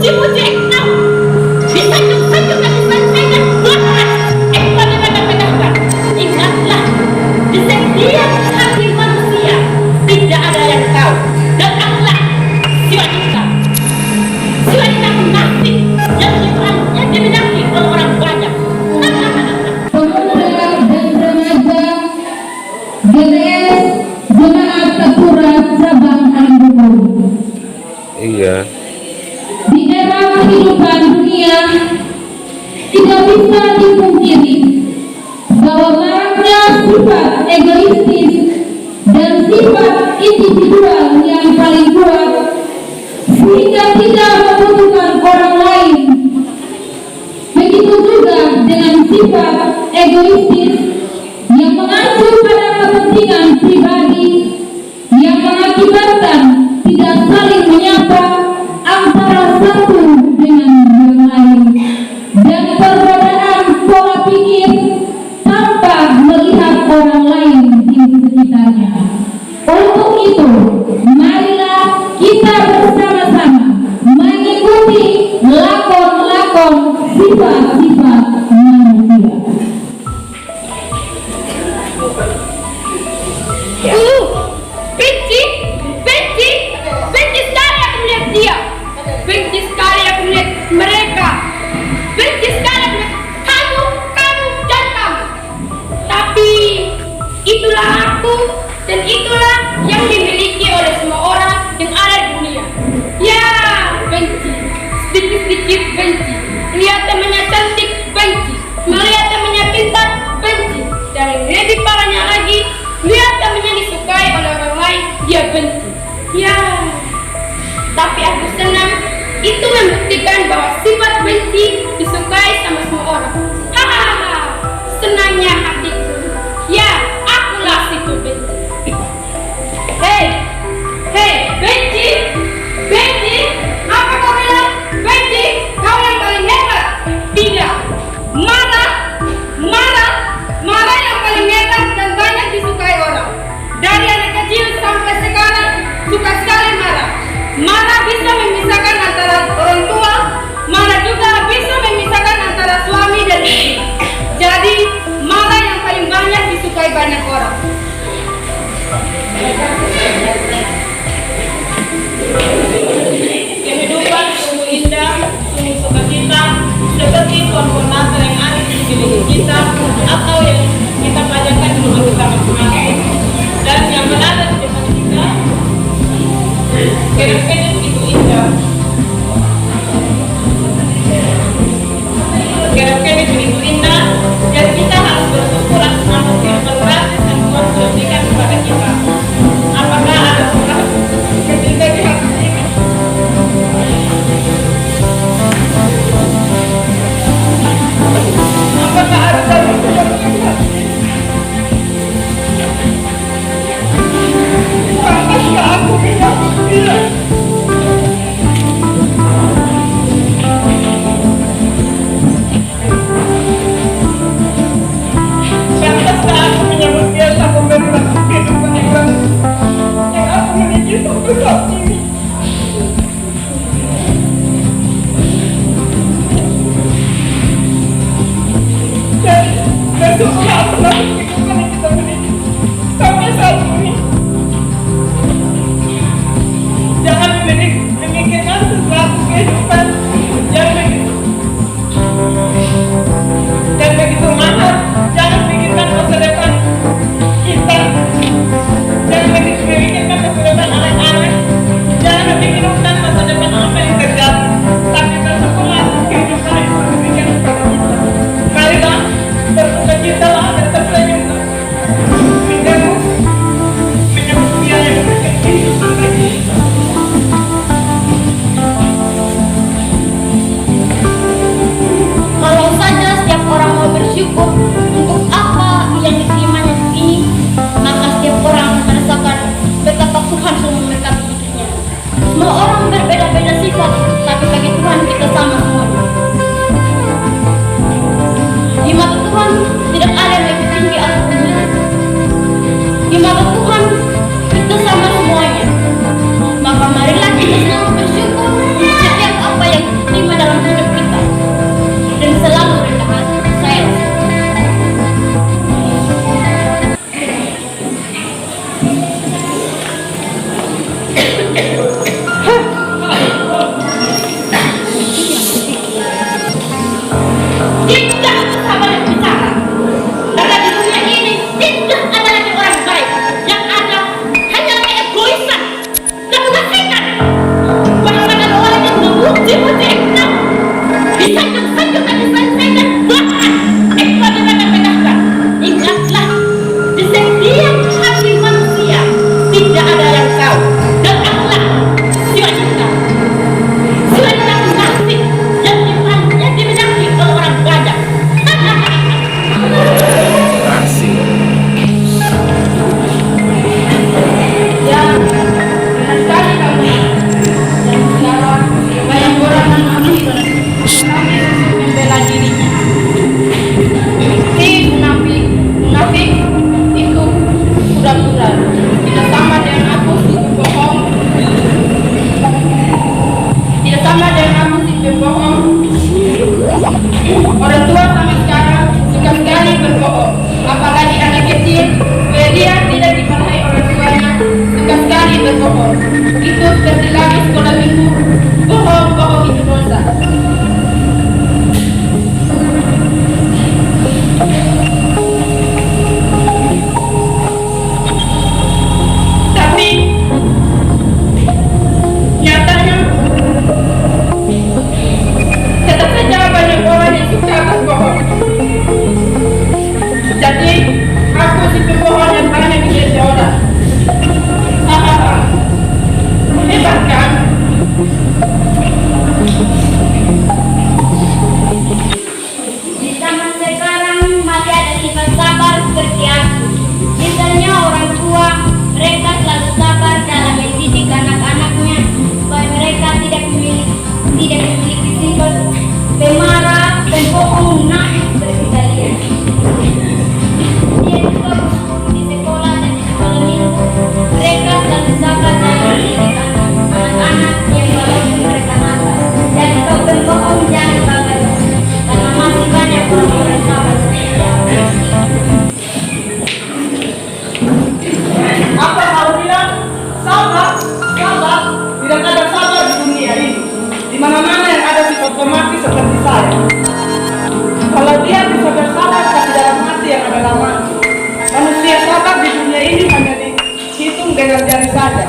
dipuji engkau, disanjung-sanjung dan disampaikan bahas engkau dipegang-pegangkan. Ingatlah, di setiap hati manusia tidak ada yang tahu. Dan Allah si wanita munafik yang diminati oleh orang banyak. Pemuda dan remaja GTS Jemaat Sakura Cabang Alibungu. Iya. Di era kehidupan dunia, tidak bisa dipungkiri bahwa maraknya sifat egoistis dan sifat individual yang paling kuat sehingga tidak membutuhkan orang lain. Begitu juga dengan sifat egoistis yang mengacu pada kepentingan pribadi yang mengakibatkan tidak saling menyapa antara satu dengan yang lain dan perbedaan pola pikir tanpa melihat orang lain di sekitarnya. Untuk itu, marilah kita bersama-sama mengikuti lakon-lakon sifat-sifat manusia. Benci sekali aku melihat dia. Benci sekali aku melihat mereka. Benci sekali aku melihat kamu, dan kamu. Tapi itulah aku dan itulah yang dimiliki oleh semua orang yang ada di dunia. Ya, benci. Sedikit-sedikit benci. Melihat temannya cantik, benci. Melihat temannya pintar, benci. Dan yang lebih parahnya lagi, lihat temannya disukai oleh orang lain, dia benci. Ya, tapi aku senang. Itu membuktikan bahwa sifat benci disukai sama semua orang. Hahaha, senangnya hatiku. Ya, akulah situ benci. Hei, benci, apa kau bilang? Benci, kau yang paling hebat. Tidak, marah yang paling hebat dan banyak disukai orang. Dari anak kecil sampai sekarang suka sekali marah. Marah bisa memisahkan antara orang tua, marah juga bisa memisahkan antara suami dan istri. Jadi marah yang paling banyak disukai banyak orang. Kehidupan sungguh indah, sungguh sukacita, seperti pohon natal yang ada di sekeliling kita atau yang kita bacakan di rumah kita masing-masing. Dan yang berada di depan kita, kira-kira begitu indah. Kira-kira begitu indah, dan kita harus bersyukur atas nama kehidupan gratis yang Tuhan sudah berikan kepada kita. Apakah ada orang ketika di hati ini? Apakah ada orang yang di hati ini? Pantaskah aku bilang tidak? Pantaskah aku menyambut dia sampai berat kehidupan yang aku miliki sampai saat ini? Dan syukurlah atas kehidupan yang kita miliki sampai saat ini. Jangan memikirkan sesuatu kehidupan yang begitu mahal. Jangan pikirkan masa depan kita. Jangan memikirkan masa depan anak-anak. Jangan memikirkan masa depan apa yang terjadi. Tapi bersyukurlah kehidupan yang Tuhan berikan kepada kita. Marilah bersukacitalah dan tersenyum selesaikan. Bahkan ada orang yang memuji-muji engkau. Disanjung-sanjung dan diselesaikan. Bahkan engkau dipegang-pegangkan. Ingatlah, di setiap hati manusia tidak ada yang kau. Dan akulah siwanita. Siwanita pengasih yang dimenangi oleh orang banyak. Asik. Ya, benar sekali kamu. Dan sekarang banyak orang membela dirinya. Munafik itu pura-pura. Tidak sama dengan aku si pembohong. Tidak sama dengan aku si pembohong. Orang tua sampai sekarang suka sekali berbohong. Apalagi anak kecil, dia tidak dimarahi orang tuanya, suka sekali berbohong. Itu seperti lagi sekolah minggu. Bohong itu dosa. Tapi nyatanya tetap saja banyak orang yang suka berbohong. Jadi aku si pembohong yang banyak dilihat orang. Hahaha, hebat kan? Di zaman sekarang masih ada sifat sabar seperti aku. Misalnya orang tua, mereka selalu sabar dalam mendidik anak-anaknya supaya mereka tidak memiliki sifat pemarah, pembohong, munafik seperti kalian. Dia juga di sekolah dan di sekolah minggu, mereka selalu sabar dalam mendidik anak-anak yang walaupun mereka nakal. Dan kau pembohong jangan bangga, karena masih banyak orang-orang sabar seperti kau. Apa kau bilang? Sabar. Tidak ada sabar di dunia ini. Di mana-mana yang ada sifat pemati seperti saya. Kalau dia bisa bersabar tapi dalam hati yang adalah mati. Manusia sabar di dunia ini hanya dihitung dengan jari saja.